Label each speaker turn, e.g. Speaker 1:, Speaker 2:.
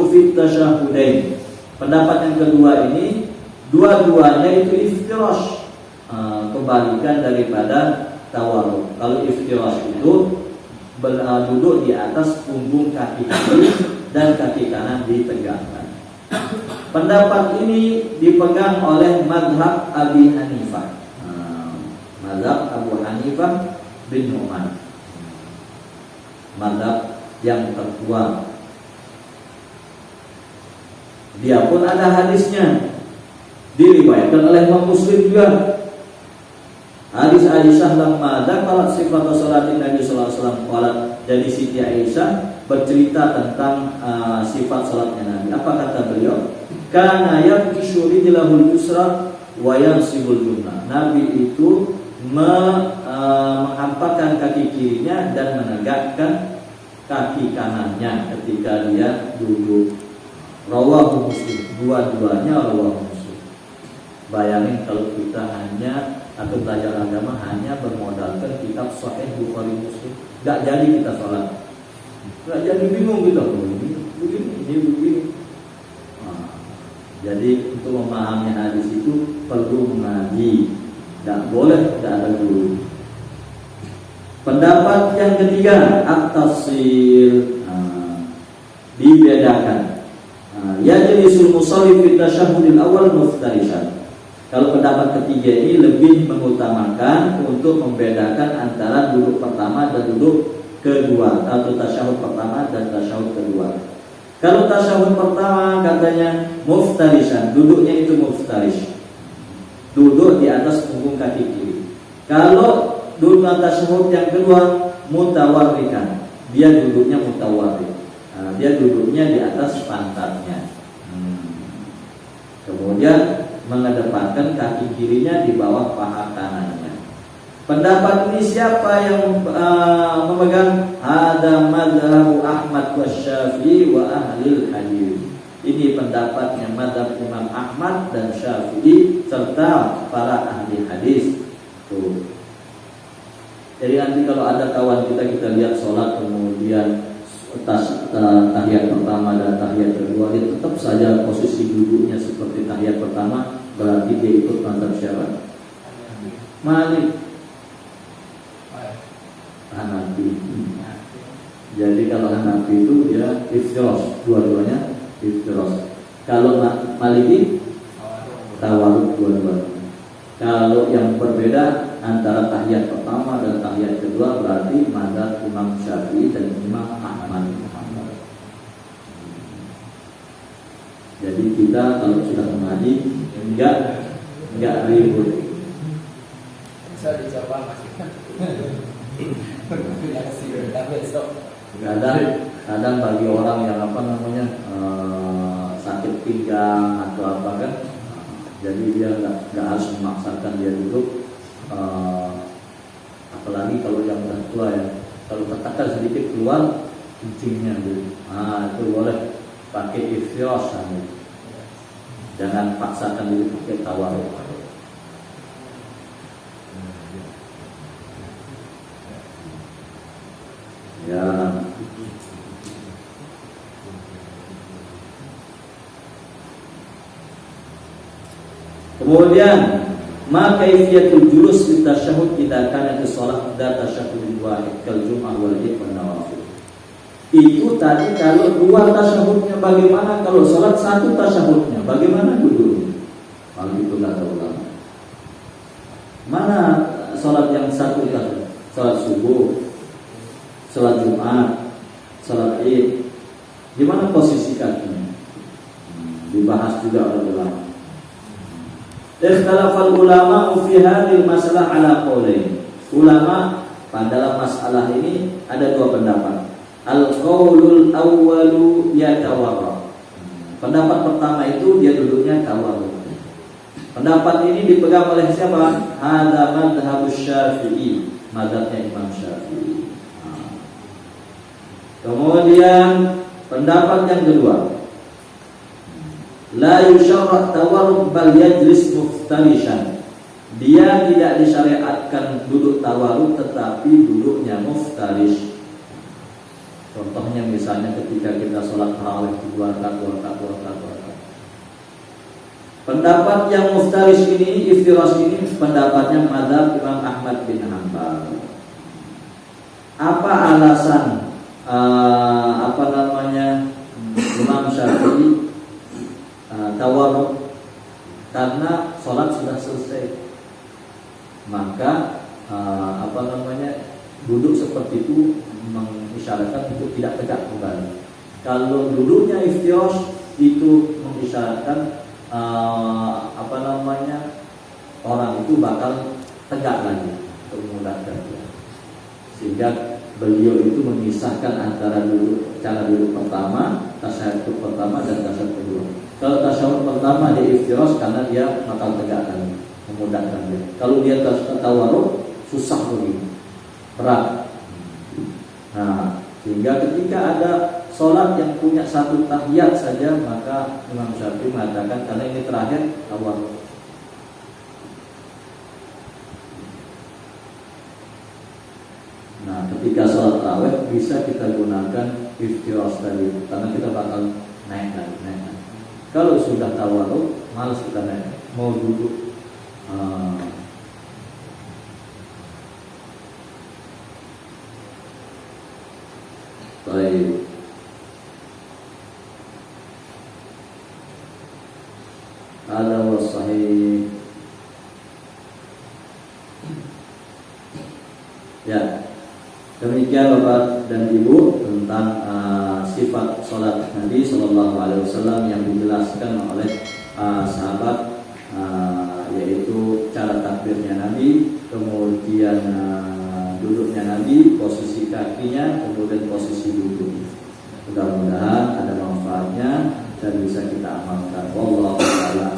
Speaker 1: fit tasyahudain. Pendapat yang kedua ini dua-duanya itu iftirash, kebalikan daripada tawarruk. Kalau iftirash itu duduk di atas punggung kaki kiri dan kaki kanan ditegakkan. Pendapat ini dipegang oleh mazhab Abi Hanifah, mazhab Abu Hanifah bin Nu'man, mazhab yang terkuat. Dia pun ada hadisnya, diriwayatkan oleh Imam Muslim juga. Hadis Aisyah lamma dzakarat sifat salatin Nabi sallallahu alaihi wasallam. Jadi Siti Aisyah bercerita tentang sifat salatnya Nabi. Apa kata beliau? Kana yakishu rijlahul yusra wa yansibul jumlah. Nabi itu menghampakkan kaki kirinya dan menegakkan kaki kanannya ketika dia duduk. Rawahu Muslim, dua-duanya rawahu Muslim. Bayangin kalau kita hanya atau belajar agama hanya bermodalkan kitab Sahih Bukhari Muslim, gak jadi kita sholat, gak jadi bingung kita begini. Jadi untuk memahami hadis itu perlu mengaji, gak boleh tidak ada guru. Pendapat yang ketiga, at-tafsir, dibedakan. Yajlisul musalli fi tasyahhudil awal muftarishan. Kalau pendapat ketiga ini lebih mengutamakan untuk membedakan antara duduk pertama dan duduk kedua, atau tasyahud pertama dan tasyahud kedua. Kalau tasyahud pertama katanya muftarishan, duduknya itu muftarish, duduk di atas punggung kaki kiri. Kalau duduk tasyahud yang kedua mutawarrikan, dia duduknya mutawarrik. Dia duduknya di atas pantatnya. Kemudian mengedepankan kaki kirinya di bawah paha kanannya. Pendapat ini siapa yang memegang? Ada mazhab Ahmad wa Syafi'i wa ahlil hadis. Ini pendapatnya mazhab Imam Ahmad dan Syafi'i serta para ahli hadis. Tuh. Jadi nanti kalau ada kawan kita lihat sholat kemudian tahiyat pertama dan tahiyat kedua, dia tetap saja posisi duduknya seperti tahiyat pertama, berarti dia ikut mazhab siapa? Malik, Hanafi. Jadi kalau Hanafi itu dia iftirash, dua-duanya iftirash. Kalau Maliki tawarruk dua-duanya. Kalau yang berbeda antara tahiyat pertama dan tahiyat kedua berarti mazhab Imam Syafi'i dan Imam Ahmad. Jadi kita kalau sudah mengaji enggak ribut.
Speaker 2: Bisa dicoba masih.
Speaker 1: Kadang bagi orang yang sakit pinggang atau apa kan, jadi dia nggak harus memaksakan dia duduk. Apalagi kalau yang udah tua ya, kalau tekan sedikit keluar kencingnya gitu, itu boleh pakai iftirash, jangan paksakan diri pakai tawarruk. Ya. Kemudian maka kaifiyatul julus fi tasyahhud idza kana fi shalah da tasyahhud wahid kal jum'ah wal id wan nawafil. Itu tadi kalau dua tasyahudnya bagaimana, kalau salat satu tasyahudnya bagaimana duduknya? Kalau itu enggak tahu ulama. Mana salat yang satu tasyahud? Salat subuh, salat Jumat, salat Id. Di mana posisi kakinya? Dibahas juga oleh ulama. Ikhtilafal ulama fi hadhil masalah ala qaulain. Ulama pada masalah ini ada dua pendapat. Al-qaulul awwalu yatawarra. Pendapat pertama itu dia duduknya tawarruk. Pendapat ini dipegang oleh siapa? Hadza madhhabus Syafi'i, mazhabnya Imam Syafi'i. Kemudian pendapat yang kedua, la yusyarra tawarruk bal yajlis muftarishan. Dia tidak disyariatkan duduk tawarruk tetapi duduknya muftarish. Contohnya misalnya ketika kita sholat tarawih 2 rakaat. Pendapat yang muftaris ini, iftiras ini, pendapatnya madzhab Imam Ahmad bin Hanbal. Apa alasan Imam Syafi'i tawarruk? Karena sholat sudah selesai, maka duduk seperti itu mengisyaratkan untuk tidak tegak kembali. Kalau duduknya iftiras itu mengisyaratkan orang itu bakal tegak lagi untuk memudahkan dia. Sehingga beliau itu memisahkan antara cara duduk pertama, tasyahud pertama dan tasyahud kedua. Kalau tasyahud pertama dia iftiras karena dia bakal tegak lagi, memudahkan dia. Kalau dia tawarruk susah lagi, berat. Nah, sehingga ketika ada sholat yang punya satu tahiyat saja, maka Imam Syafi'i mengatakan karena ini terakhir tawarruk. Nah, ketika sholat tarawih bisa kita gunakan iftiras tadi, karena kita bakal naik lagi. Kalau sudah tawarruk, malas kita naik, mau duduk. Baik. Ada wasahih. Ya, demikian Bapak dan Ibu tentang sifat sholat Nabi Sallallahu Alaihi Wasallam yang dijelaskan oleh sahabat, yaitu cara takbirnya Nabi, kemudian duduknya Nabi, posisi kakinya, kemudian posisi duduk. Mudah-mudahan ada manfaatnya dan bisa kita amalkan. Wallahu a'lam.